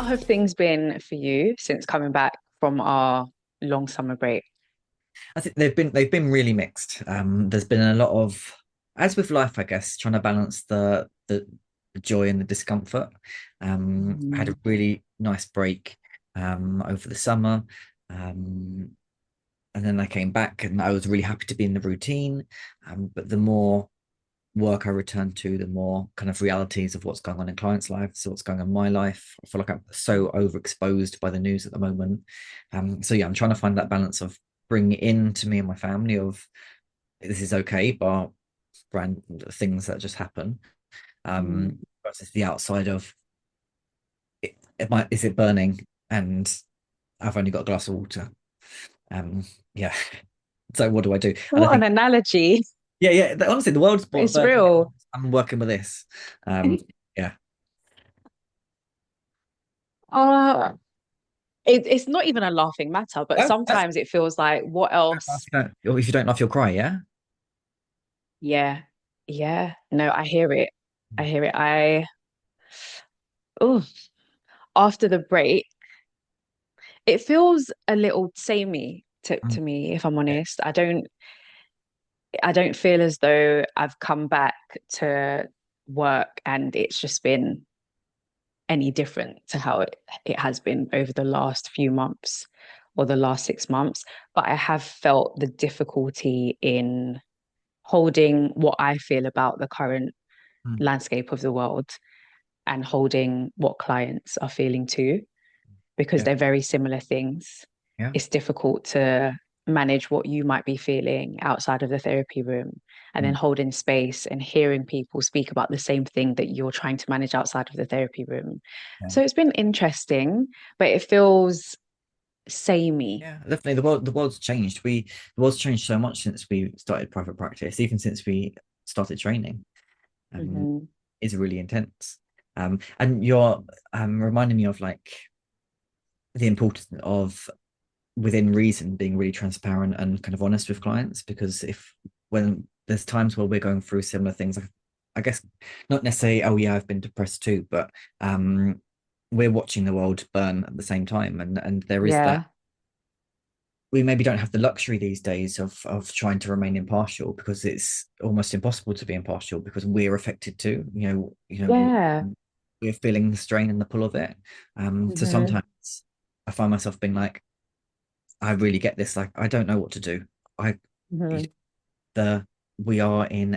have things been for you since coming back from our long summer break? I think they've been really mixed. There's been a lot of, as with life, I guess, trying to balance the joy and the discomfort. I had Mm. a really nice break over the summer, um, and then I came back and I was really happy to be in the routine. But the more work I return to, the more kind of realities of what's going on in clients' lives, what's going on in my life. I feel like I'm so overexposed by the news at the moment. So yeah, I'm trying to find that balance of bringing it in to me and my family of this is okay, but brand things that just happen. Mm. Versus the outside of is it burning and I've only got a glass of water. Um, yeah. So what do I do? And I What an think analogy. honestly, the world's It's burning. real. I'm working with this. Um, yeah. Uh, it's not even a laughing matter, but Oh, that's sometimes it feels like, what else? if you don't laugh, you'll cry, yeah? Yeah, yeah. No, I hear it. I hear it. Oh, after the break, it feels a little samey to Mm, me, if I'm yeah, honest. I don't feel as though I've come back to work and it's just been any different to how it has been over the last few months or the last 6 months. But I have felt the difficulty in holding what I feel about the current mm, landscape of the world and holding what clients are feeling too, because yeah, they're very similar things. yeah, It's difficult to manage what you might be feeling outside of the therapy room and then mm, holding space and hearing people speak about the same thing that you're trying to manage outside of the therapy room. yeah, So it's been interesting, but it feels samey. yeah. Definitely, the world's changed. The world's changed so much since we started private practice, even since we started training. Hmm. Is really intense. And you're reminding me of like the importance of within reason being really transparent and kind of honest with clients because if when there's times where we're going through similar things, I guess not necessarily, oh yeah, I've been depressed too, but we're watching the world burn at the same time, and there is that Yeah. we maybe don't have the luxury these days of trying to remain impartial because it's almost impossible to be impartial because we're affected too. Yeah. We're feeling the strain and the pull of it. So Hmm. sometimes I find myself being like, I really get this. Like, I don't know what to do. I Hmm. the we are in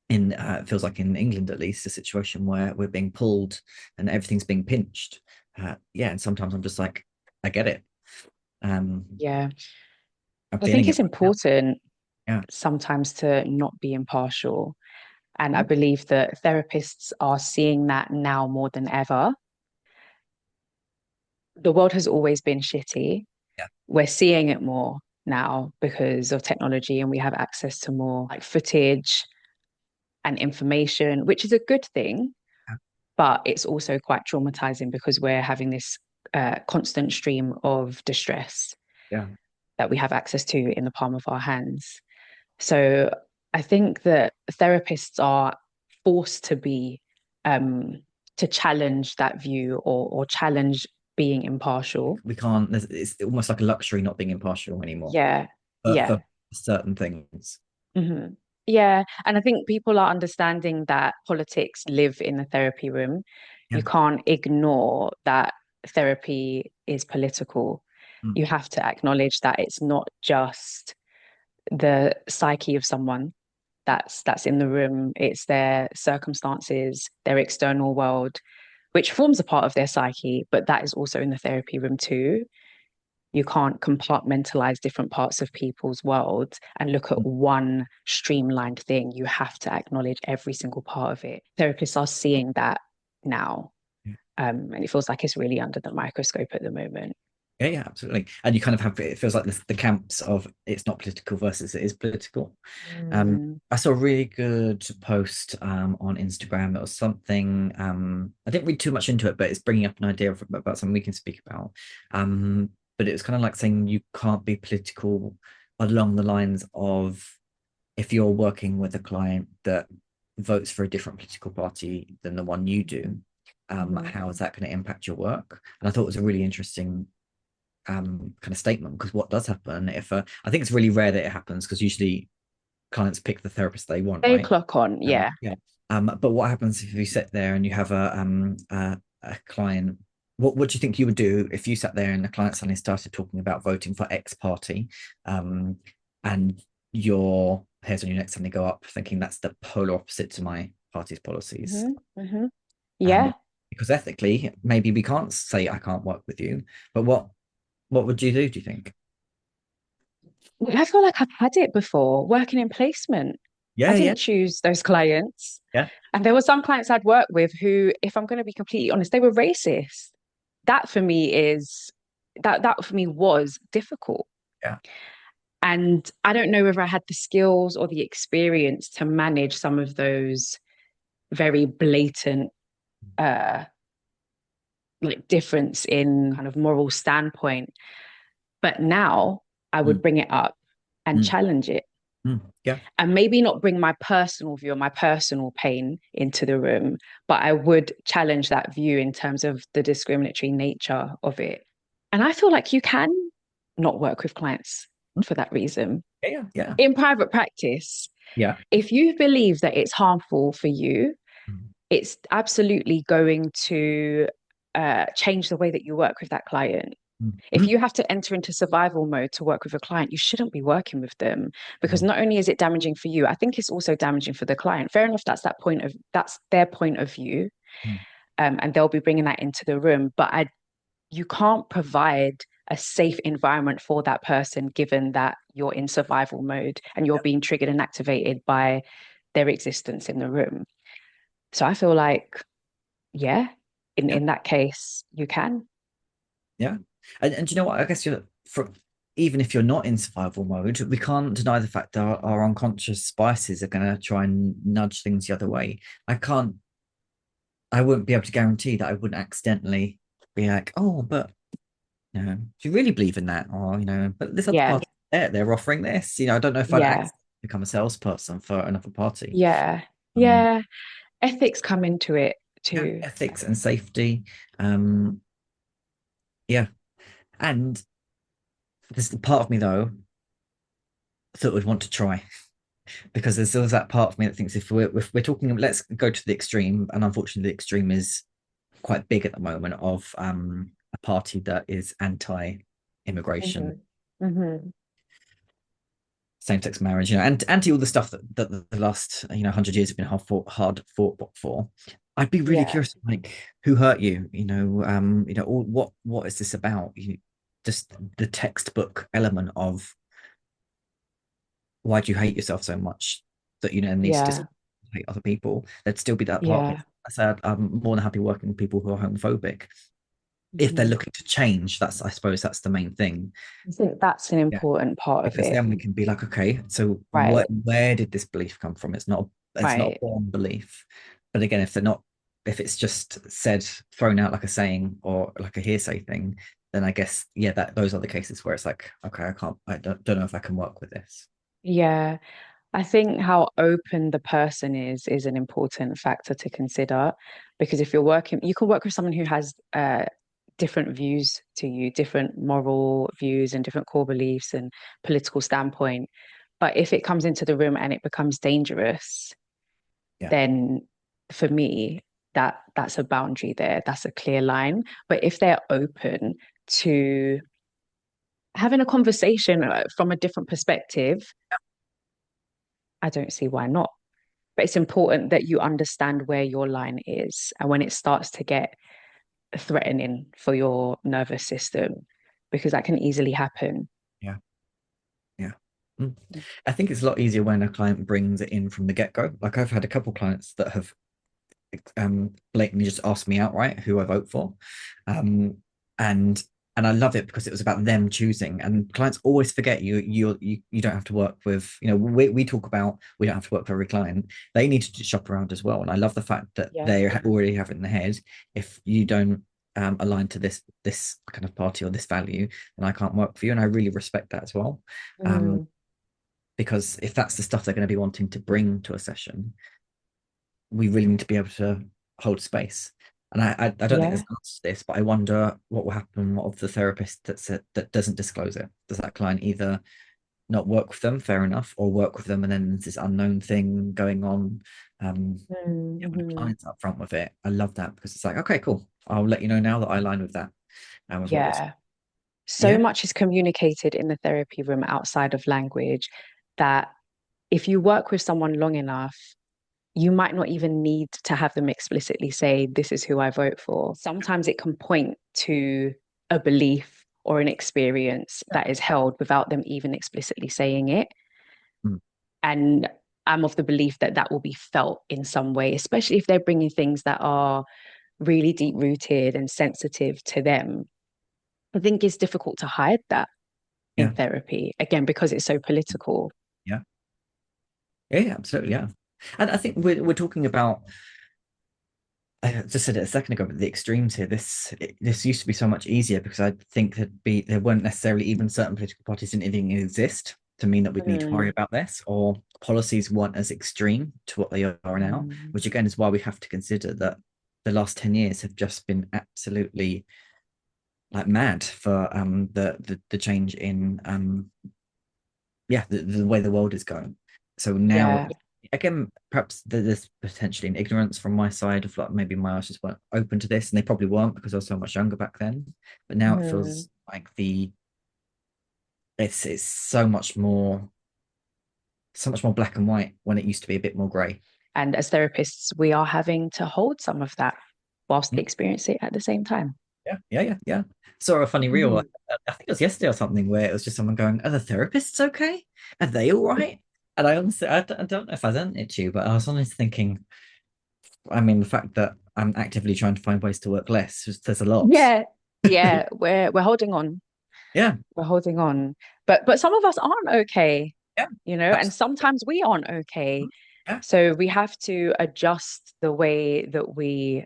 it feels like in England at least a situation where we're being pulled and everything's being pinched. Yeah, and sometimes I'm just like, I get it. Um, Yeah. I'm I feeling think it it's right now. important Yeah. sometimes to not be impartial. And I believe that therapists are seeing that now more than ever. The world has always been shitty. Yeah. We're seeing it more now because of technology and we have access to more like footage and information, which is a good thing, but it's also quite traumatizing because we're having this constant stream of distress Yeah. that we have access to in the palm of our hands. So I think that therapists are forced to be um, to challenge that view or challenge being impartial. We can't. It's almost like a luxury not being impartial anymore. Yeah, But for yeah. certain things. Hmm. Yeah, and I think people are understanding that politics live in the therapy room. You Yeah. can't ignore that therapy is political. Mm, You have to acknowledge that it's not just the psyche of someone that's in the room. It's their circumstances, their external world, which forms a part of their psyche, but that is also in the therapy room too. You can't compartmentalize different parts of people's worlds and look at mm, one streamlined thing. You have to acknowledge every single part of it. Therapists are seeing that now. yeah. And it feels like it's really under the microscope at the moment. Yeah, yeah, absolutely. And you kind of have it feels like the camps of it's not political versus it is political. Mm. I saw a really good post on Instagram. It was something I didn't read too much into it, but it's bringing up an idea about something we can speak about. But it was kind of like saying you can't be political along the lines of if you're working with a client that votes for a different political party than the one you do, Mhm. how is that going to impact your work? And I thought it was a really interesting kind of statement, because what does happen if I think it's really rare that it happens, because usually clients pick the therapist they want, They right? clock on, yeah. Yeah. But what happens if you sit there and you have a client? What do you think you would do if you sat there and the client suddenly started talking about voting for X party, um, and your hairs on your neck suddenly go up, thinking that's the polar opposite to my party's policies? Hmm. Hmm. Um, Yeah. because ethically, maybe we can't say I can't work with you, but what would you do? Do you think? I feel like I've had it before working in placement. I Yeah, yeah, didn't choose those clients. yeah, And there were some clients I'd worked with who, if I'm going to be completely honest, they were racist. That for me is that for me was difficult. yeah. And I don't know whether I had the skills or the experience to manage some of those very blatant uh like difference in kind of moral standpoint. But now I would Mm, bring it up and mm, challenge it, yeah, and maybe not bring my personal view or my personal pain into the room, but I would challenge that view in terms of the discriminatory nature of it. And I feel like you can not work with clients mm, for that reason. yeah, yeah, yeah, In private practice, yeah. if you believe that it's harmful for you, Mm, it's absolutely going to change the way that you work with that client. mm, If mm, you have to enter into survival mode to work with a client, you shouldn't be working with them, because no, not only is it damaging for you, I think it's also damaging for the client. Fair enough, that's their point of view, mm, and they'll be bringing that into the room. But you can't provide a safe environment for that person, given that you're in survival mode and you're yeah, being triggered and activated by their existence in the room. So I feel like, yeah, yeah, in that case, you can. yeah. And do you know what? I guess you're from, even if you're not in survival mode, we can't deny the fact that our unconscious biases are going to try and nudge things the other way. I can't, I wouldn't be able to guarantee that I wouldn't accidentally be like, oh, but do you really believe in that? Or, but this other Yeah, party, they're offering this. I don't know if I'd yeah, accidentally become a salesperson for another party. yeah, Um, yeah. Ethics come into it yeah, too. ethics and safety. Um, yeah. And there's the part of me though that would want to try, because there's always that part of me that thinks if we're talking, let's go to the extreme, and unfortunately the extreme is quite big at the moment, of a party that is anti-immigration, Hmm. Hmm. same-sex marriage, and anti all the stuff that the last 100 years have been hard fought for. I'd be really Yeah, curious, like, who hurt you? All, what is this about? Just the textbook element of, why do you hate yourself so much that needs to yeah, hate other people? There'd still be that part of me. yeah. I said I'm more than happy working with people who are homophobic. If they're Hmm. looking to change, I suppose that's the main thing. I think that's an Yeah, important part of because it. then we can be like, okay, so Right, where did this belief come from? It's not a right. born belief. But again, if it's just said, thrown out like a saying or like a hearsay thing, then I guess, yeah, that those are the cases where it's like, okay, I don't know if I can work with this. Yeah. I think how open the person is an important factor to consider, because if you're working, you can work with someone who has different views to you, different moral views and different core beliefs and political standpoint. But if it comes into the room and it becomes dangerous, Yeah, then for me, that's a boundary there. That's a clear line. But if they're open to having a conversation from a different perspective, I don't see why not. But it's important that you understand where your line is and when it starts to get threatening for your nervous system, because that can easily happen. yeah. Yeah. Mm. I think it's a lot easier when a client brings it in from the get-go. Like, I've had a couple clients that have blatantly just asked me outright who I vote for. Um, and and I love it because it was about them choosing. And clients always forget you don't have to work with, we talk about, we don't have to work for every client. They need to shop around as well. And I love the fact that Yeah. they already have it in their head. If you don't align to this kind of party or this value, then I can't work for you. And I really respect that as well. Um, Mm, because if that's the stuff they're going to be wanting to bring to a session, we really need to be able to hold space. And I don't think there's Yeah. an answer to this, but I wonder what will happen of the therapist that doesn't disclose it. Does that client either not work with them, fair enough, or work with them and then there's this unknown thing going on? Yeah, when a Mm-hmm. client's upfront with it, I love that because it's like, okay, cool. I'll let you know now that I align with that. With what you're saying. Yeah. So Yeah. much is communicated in the therapy room outside of language that if you work with someone long enough, you might not even need to have them explicitly say, this is who I vote for. Sometimes it can point to a belief or an experience Yeah. that is held without them even explicitly saying it. Mm. And I'm of the belief that that will be felt in some way, especially if they're bringing things that are really deep rooted and sensitive to them. I think it's difficult to hide that in Yeah. therapy, again, because it's so political. Yeah. Yeah. Yeah, absolutely. Yeah. And I think we're talking about, I just said it a second ago, but the extremes here. This used to be so much easier because I think there weren't necessarily even certain political parties didn't even exist to mean that we'd need to worry Mm, about this, or policies weren't as extreme to what they are now, mm, which again is why we have to consider that the last 10 years have just been absolutely like mad for the change in yeah, the way the world is going. So now, yeah. again, perhaps there's potentially an ignorance from my side of like maybe my eyes just weren't open to this, and they probably weren't because I was so much younger back then. But now it Mm. feels like it's so much more black and white when it used to be a bit more grey. And as therapists, we are having to hold some of that whilst Mm. experience it at the same time. Yeah, yeah, yeah, yeah. Saw a funny reel. Mhm. I think it was yesterday or something where it was just someone going, "Are the therapists okay? Are they all right?" And I honestly, I don't know if I sent it to you, but I was honestly thinking, I mean, the fact that I'm actively trying to find ways to work less says a lot. Yeah, yeah, we're holding on. Yeah, We're holding on. But some of us aren't okay, yeah, and absolutely. sometimes we aren't okay. Yeah, So we have to adjust the way that we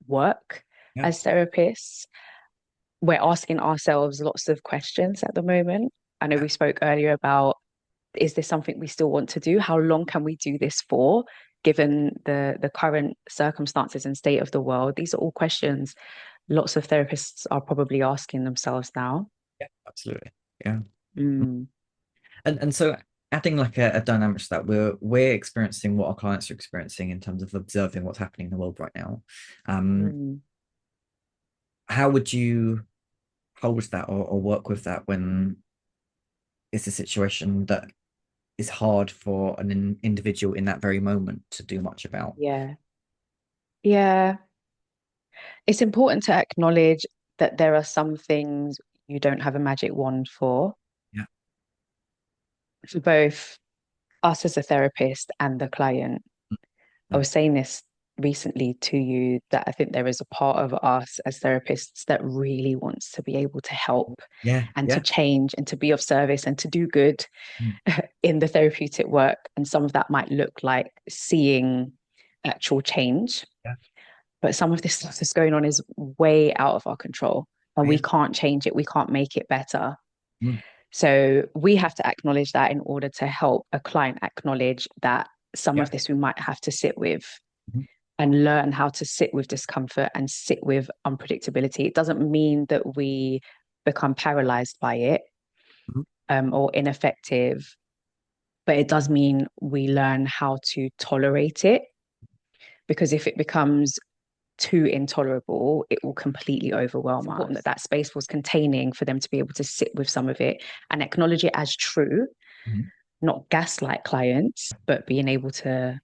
work yeah, as therapists. We're asking ourselves lots of questions at the moment. I know yeah, we spoke earlier about, is this something we still want to do? How long can we do this for, given the current circumstances and state of the world? These are all questions lots of therapists are probably asking themselves now. yeah, absolutely. Yeah. Mm, And so adding like a dynamic to that, we're experiencing what our clients are experiencing in terms of observing what's happening in the world right now. Um, mm. how would you hold that or work with that when it's a situation that is hard for an individual in that very moment to do much about? Yeah. Yeah. It's important to acknowledge that there are some things you don't have a magic wand Yeah. for both us as a therapist and the client. I Mm. was saying this recently to you that I think there is a part of us as therapists that really wants to be able to help Yeah, and to yeah. change and to be of service and to do good Mm. in the therapeutic work. And some of that might look like seeing actual change. Yeah. But some of this stuff that's going on is way out of our control and we Yeah. can't change it. We can't make it better. Mm. So we have to acknowledge that in order to help a client acknowledge that some Yeah. of this we might have to sit with Mhm. and learn how to sit with discomfort and sit with unpredictability. It doesn't mean that we become paralyzed by it Mhm. or ineffective, but it does mean we learn how to tolerate it. Because if it becomes too intolerable, it will completely overwhelm us. And that space was containing for them to be able to sit with some of it and acknowledge it as true, Mhm. not gaslight clients, but being able to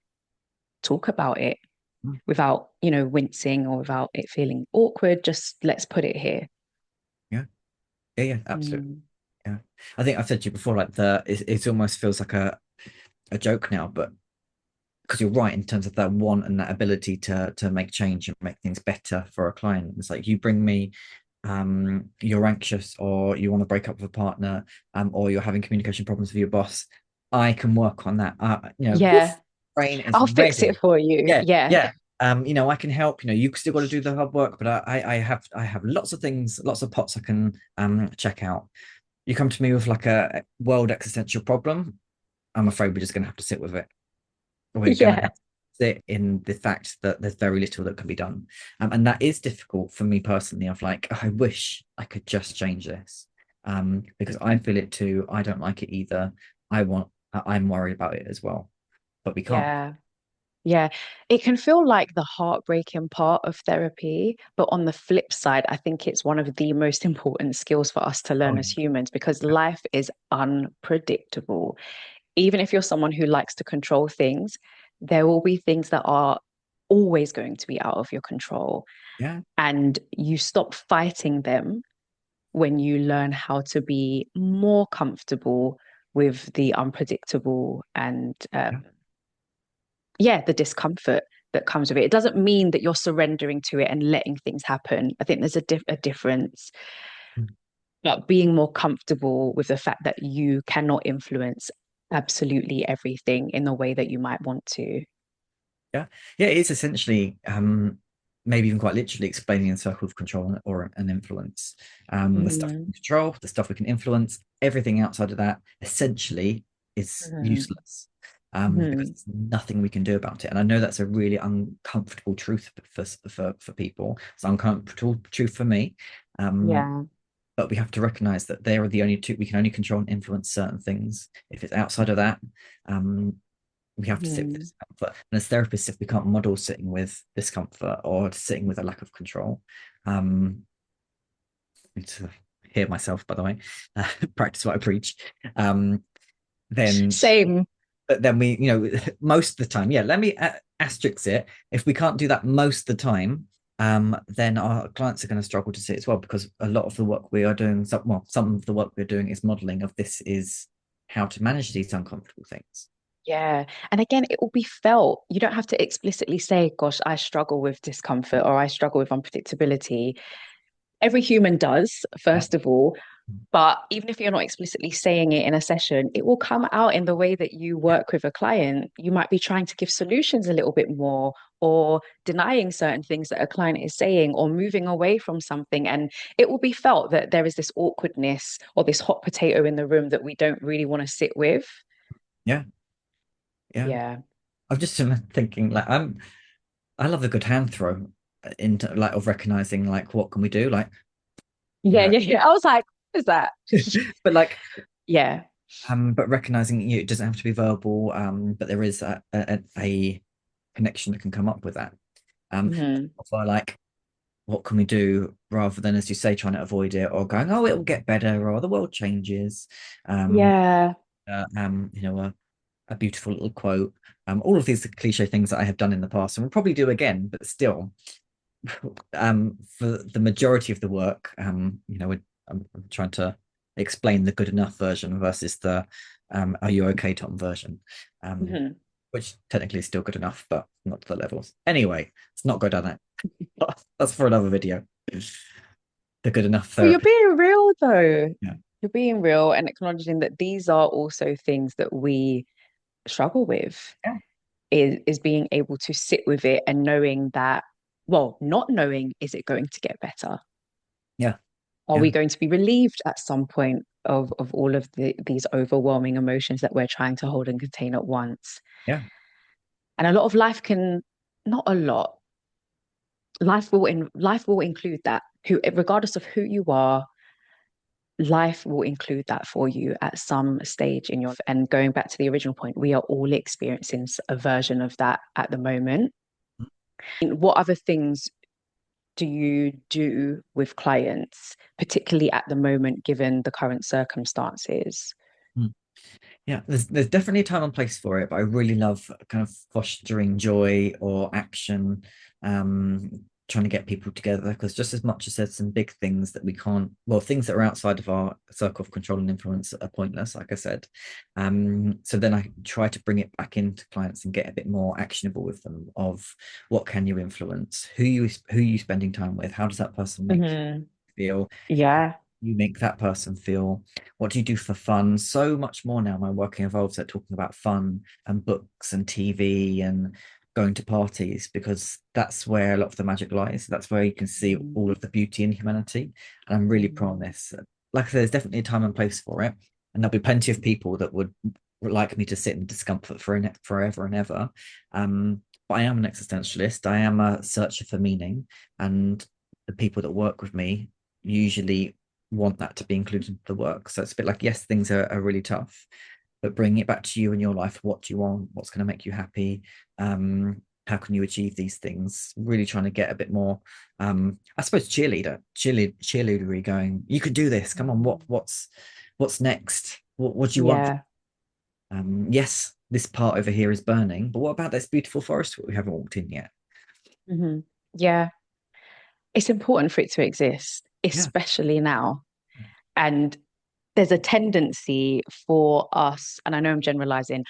talk about it Mhm. without, wincing or without it feeling awkward. Just let's put it here. Yeah. Yeah. Yeah. Absolutely. Mm, Yeah. I think I've said to you before, like it almost feels like a joke now, but because you're right in terms of that want and that ability to make change and make things better for a client. It's like you bring me, you're anxious or you want to break up with a partner, or you're having communication problems with your boss. I can work on that. Woof, yeah, brain is I'll fix it ready. for you. Yeah, Yeah, yeah. I can help. You still got to do the hard work, but I have lots of things, lots of pots I can check out. You come to me with like a world existential problem. I'm afraid we're just gonna have to sit with it. We're gonna yeah, have to sit in the fact that there's very little that can be done. And that is difficult for me personally. Of like, I wish I could just change this. Because I feel it too. I don't like it either. I'm worried about it as well, but we can't. Yeah. Yeah, it can feel like the heartbreaking part of therapy, but on the flip side, I think it's one of the most important skills for us to Oh, learn as humans because life is unpredictable. Even if you're someone who likes to control things, there will be things that are always going to be out of your control. yeah, And you stop fighting them when you learn how to be more comfortable with the unpredictable and yeah. yeah, the discomfort that comes with it. It doesn't mean that you're surrendering to it and letting things happen. I think there's a difference, but being more comfortable with the fact that you cannot influence absolutely everything in the way that you might want to. Yeah, yeah, it's essentially maybe even quite literally explaining the circle of control or an influence. The stuff we Mm-hmm. can control, the stuff we can influence, everything outside of that essentially is Mm-hmm. useless. Because Mm-hmm. there's nothing we can do about it. And I know that's a really uncomfortable truth for people. It's an uncomfortable truth for me. Um, Yeah. but we have to recognize that they are the only two we can only control and influence certain things. If it's outside of that, um, we have to sit with Mm-hmm. discomfort. And as therapists, if we can't model sitting with discomfort or sitting with a lack of control, um, I need to hear myself, by the way, practice what I preach. Um, then, Same. then we, most of the time, yeah. Let me asterisk it. If we can't do that most of the time, then our clients are going to struggle to sit as well because a lot of the work we are doing, some of the work we're doing is modeling of this is how to manage these uncomfortable things. Yeah. And again, it will be felt. You don't have to explicitly say, gosh, I struggle with discomfort or I struggle with unpredictability. Every human does, Yeah. first of all. But even if you're not explicitly saying it in a session, it will come out in the way that you Yeah. work with a client. You might be trying to give solutions a little bit more, or denying certain things that a client is saying, or moving away from something. And it will be felt that there is this awkwardness or this hot potato in the room that we don't really want to sit with. Yeah. Yeah. Yeah. I'm just thinking like I love a good hand throw into like of recognizing like what can we do like you Yeah, know yeah, yeah. I was like, what is that? but like Yeah. but recognizing it doesn't have to be verbal but there is a connection that can come up with that Hmm. for like what can we do rather than as you say trying to avoid it or going oh it'll get better or the world changes um Yeah. uh, um you know a beautiful little quote all of these cliche things that I have done in the past and will probably do again but still for the majority of the work, I'm trying to explain the good enough version versus the are you okay, Tom version, um, Hmm. which technically is still good enough, but not to the levels. Anyway, let's not go down that. That's for another video. The good enough Well, you're therapy. being real though. Yeah. You're being real and acknowledging that these are also things that we struggle with Yeah. is being able to sit with it and knowing that, well, not knowing, is it going to get better? Yeah. Are Yeah. we going to be relieved at some point of all of these overwhelming emotions that we're trying to hold and contain at once? Yeah. And a lot of life can, not a lot, life will include that. Who, regardless of who you are, life will include that for you at some stage in your, and going back to the original point, we are all experiencing a version of that at the moment. What other things do you do with clients, particularly at the moment, given the current circumstances? Mm. Yeah, there's definitely a time and place for it, but I really love kind of fostering joy or action, trying to get people together because just as much as there's some big things that we can't, well, things that are outside of our circle of control and influence are pointless, like I said. So then I try to bring it back into clients and get a bit more actionable with them of what can you influence, who are you spending time with, how does that person make you Hmm. feel? Yeah. You make that person feel? What do you do for fun? So much more now. My work involves at talking about fun and books and TV and going to parties because that's where a lot of the magic lies. That's where you can see all Mm. of the beauty in humanity. And I'm really pro on this. Like I said, there's definitely a time and place for it. And there'll be plenty of people that would like me to sit in discomfort for forever and ever. but I am an existentialist. I am a searcher for meaning, and the people that work with me usually want that to be included in the work. So it's a bit like, yes, things are really tough, but bringing it back to you in your life. What do you want? What's going to make you happy? How can you achieve these things? Really trying to get a bit more, I suppose, cheerleadery going. You could do this. Come on, Mm. what's next? What do you want? Yeah. Yes, this part over here is burning, but what about this beautiful forest that we haven't walked in yet? Hmm. Yeah. It's important for it to exist, Yeah, especially now. And there's a tendency for us, and I know I'm generalizing,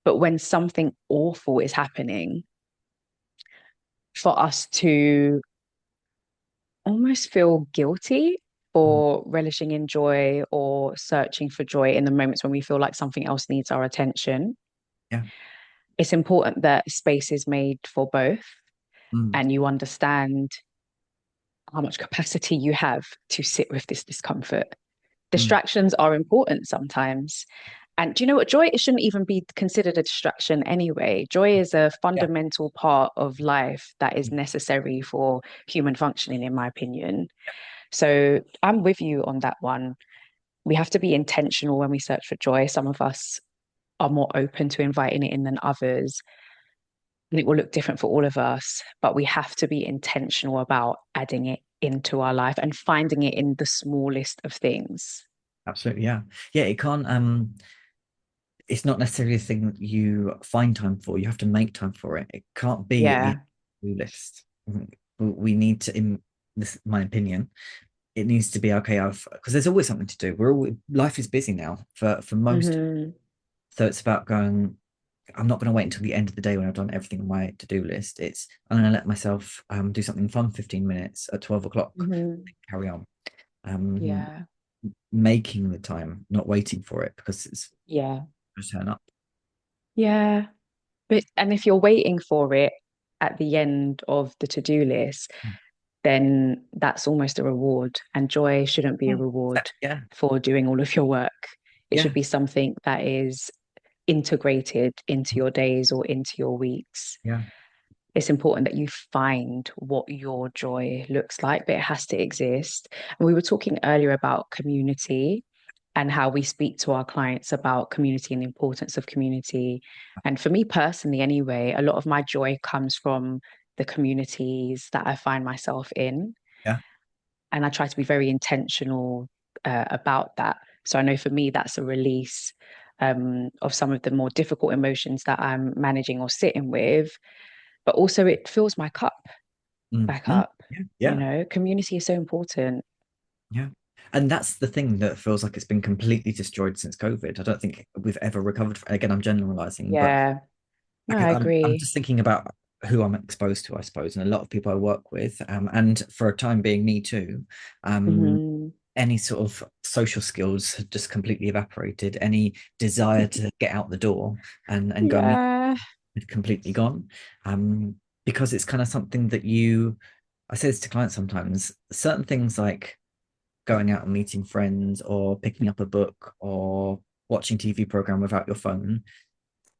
but when something awful is happening, for us to almost feel guilty mm, for relishing in joy or searching for joy in the moments when we feel like something else needs our attention. yeah, It's important that space is made for both mm, and you understand how much capacity you have to sit with this discomfort. mm, Distractions are important sometimes. And do you know what? Joy, it shouldn't even be considered a distraction anyway. Joy is a yeah, fundamental part of life that is necessary for human functioning, in my opinion. So I'm with you on that one. We have to be intentional when we search for joy. Some of us are more open to inviting it in than others. And it will look different for all of us, but we have to be intentional about adding it into our life and finding it in the smallest of things. absolutely, yeah, yeah. It can't. It's not necessarily a thing that you find time for. You have to make time for it. It can't be at the Yeah. to-do list. We need to, in this, my opinion, it needs to be okay. I've because there's always something to do. We're all life is busy now for most. Hmm. So it's about going. I'm not going to wait until the end of the day when I've done everything on my to-do list. It's I'm going to let myself do something fun 15 minutes at 12 o'clock. Hmm. Carry on. Um, Yeah. Making the time, not waiting for it because it's Yeah. going to turn up. Yeah. But and if you're waiting for it at the end of the to-do list, then that's almost a reward. And joy shouldn't be a Mm. reward Yeah, for doing all of your work. It should yeah, be something that is integrated into your days or into your weeks. yeah. It's important that you find what your joy looks like, but it has to exist. And we were talking earlier about community and how we speak to our clients about community and the importance of community. And for me personally, anyway, a lot of my joy comes from the communities that I find myself in. Yeah. And I try to be very intentional about that. So I know for me, that's a release of some of the more difficult emotions that I'm managing or sitting with, but also it fills my cup back Mm. up. Yeah, You yeah, know, community is so important. yeah. And that's the thing that feels like it's been completely destroyed since COVID. I don't think we've ever recovered. Again, I'm generalizing, but Yeah, no, like I I'm agree. just thinking about who I'm exposed to, I suppose, and a lot of people I work with, and for a time being me too. Hmm. Any sort of social skills had just completely evaporated. Any desire to get out the door and go meet Yeah. had completely gone. Um, because it's kind of something that I say this to clients sometimes, certain things like going out and meeting friends or picking up a book or watching TV program without your phone,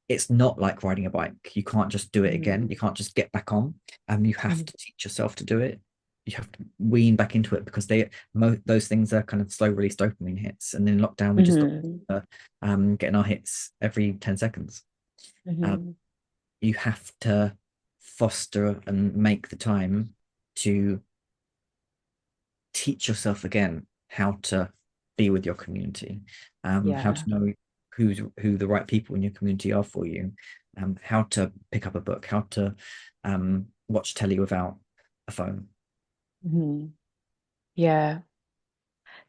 it's not like riding a bike. You can't just do it again. Hmm. You can't just get back on. You have Hmm. to teach yourself to do it. You have to wean back into it because those things are kind of slow release dopamine hits. And in lockdown, we just got Hmm. getting our hits every 10 seconds. Um, Hmm. you have to foster and make the time to teach yourself again how to be with your community, how to Yeah. know who the right people in your community are for you, how to pick up a book, how to watch telly without a phone. Hmm. Yeah.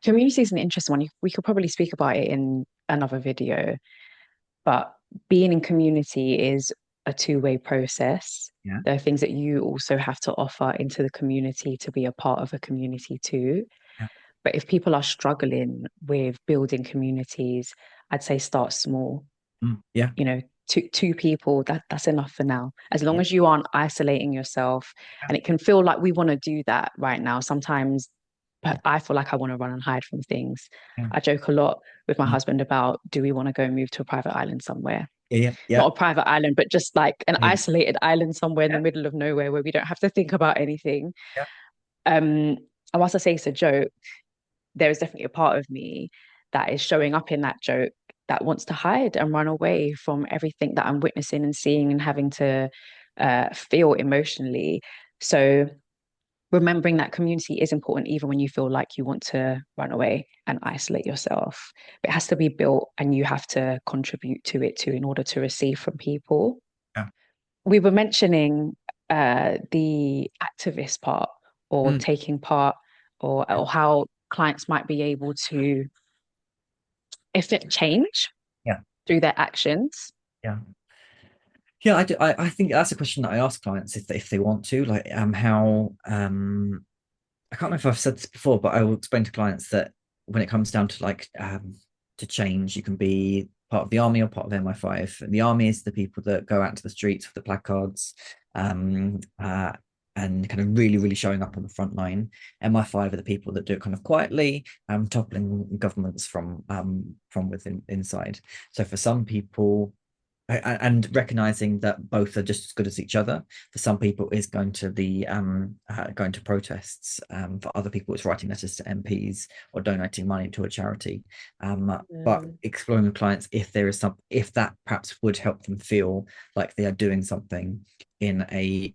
Community is an interesting one. We could probably speak about it in another video, but being in community is a two-way process. Yeah, There are things that you also have to offer into the community to be a part of a community too. yeah, But if people are struggling with building communities, I'd say start small. yeah, You know, two people, that's enough for now. As long yeah, as you aren't isolating yourself, yeah, and it can feel like we want to do that right now. Sometimes but I feel like I want to run and hide from things. yeah. I joke a lot with my Mm, husband about do we want to go move to a private island somewhere? Yeah, not yeah, a private island, but just like an yeah, isolated island somewhere in the yeah, middle of nowhere where we don't have to think about anything. yeah, And whilst I say it's a joke, there is definitely a part of me that is showing up in that joke that wants to hide and run away from everything that I'm witnessing and seeing and having to feel emotionally. So remembering that community is important even when you feel like you want to run away and isolate yourself. But it has to be built and you have to contribute to it too in order to receive from people. yeah. We were mentioning the activist part or Mm, taking part yeah, or how clients might be able to effect change yeah, through their actions. yeah. Yeah, I do. I think that's a question that I ask clients if they want to, like, how I can't remember if I've said this before, but I will explain to clients that when it comes down to like to change, you can be part of the army or part of MI5. And the army is the people that go out to the streets with the placards, um, uh, and kind of really, really showing up on the front line. MI5 are the people that do it kind of quietly, toppling governments from within inside. So for some people, and recognizing that both are just as good as each other. For some people, is going to the going to protests. For other people, it's writing letters to MPs or donating money to a charity. But Mm, exploring with clients if there is some, if that perhaps would help them feel like they are doing something in a,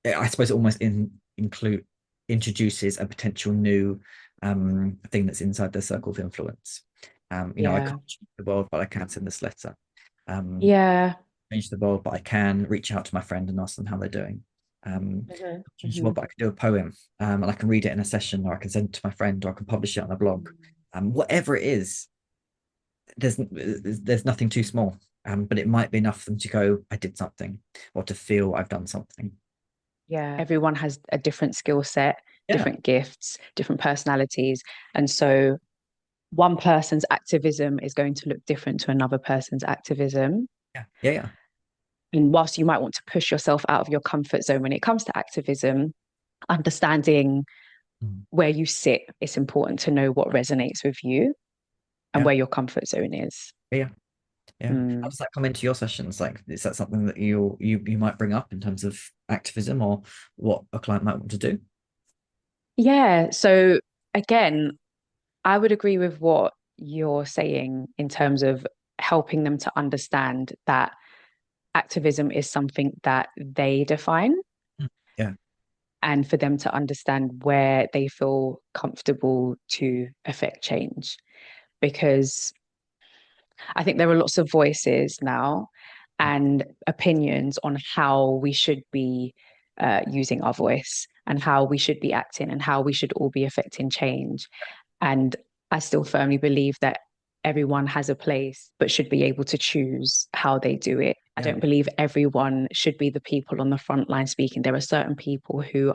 I suppose, almost include introduces a potential new thing that's inside their circle of influence. I yeah. can't change the world, but I can send this letter. Um, Yeah. change the world, but I can reach out to my friend and ask them how they're doing. Hmm. Change the Hmm. world, but I can do a poem, and I can read it in a session, or I can send it to my friend, or I can publish it on a blog. Whatever it is, there's nothing too small. But it might be enough for them to go, I did something, or to feel I've done something. Yeah. Everyone has a different skill set, Yeah, different gifts, different personalities. And so one person's activism is going to look different to another person's activism. yeah, yeah, yeah. And whilst you might want to push yourself out of your comfort zone when it comes to activism, understanding Mm. where you sit, it's important to know what resonates with you and Yeah, where your comfort zone is. yeah, yeah. How Mm. does that come into your sessions? Like, is that something that you might bring up in terms of activism or what a client might want to do? Yeah. So again, I would agree with what you're saying in terms of helping them to understand that activism is something that they define Mm. Yeah, and for them to understand where they feel comfortable to affect change. Because I think there are lots of voices now and opinions on how we should be using our voice and how we should be acting and how we should all be affecting change. And I still firmly believe that everyone has a place, but should be able to choose how they do it. I yeah, don't believe everyone should be the people on the front line speaking. There are certain people who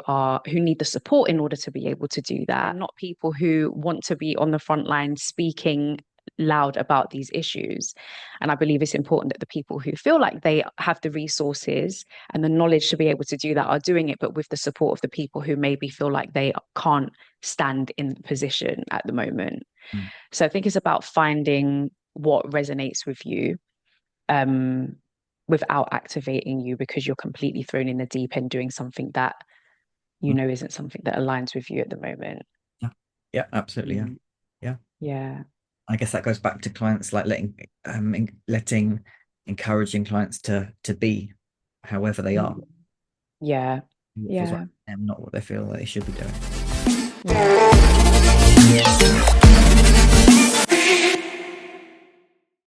need the support in order to be able to do that, not people who want to be on the front line speaking loud about these issues. And I believe it's important that the people who feel like they have the resources and the knowledge to be able to do that are doing it, but with the support of the people who maybe feel like they can't stand in the position at the moment. mm, So I think it's about finding what resonates with you um, without activating you because you're completely thrown in the deep end doing something that you mm. know isn't something that aligns with you at the moment. Yeah, yeah, absolutely, yeah, Mm, yeah. yeah. I guess that goes back to clients, like letting encouraging clients to be however they are, Mm, yeah. what feels right Yeah. for them, not what they feel that they should be doing. Yeah.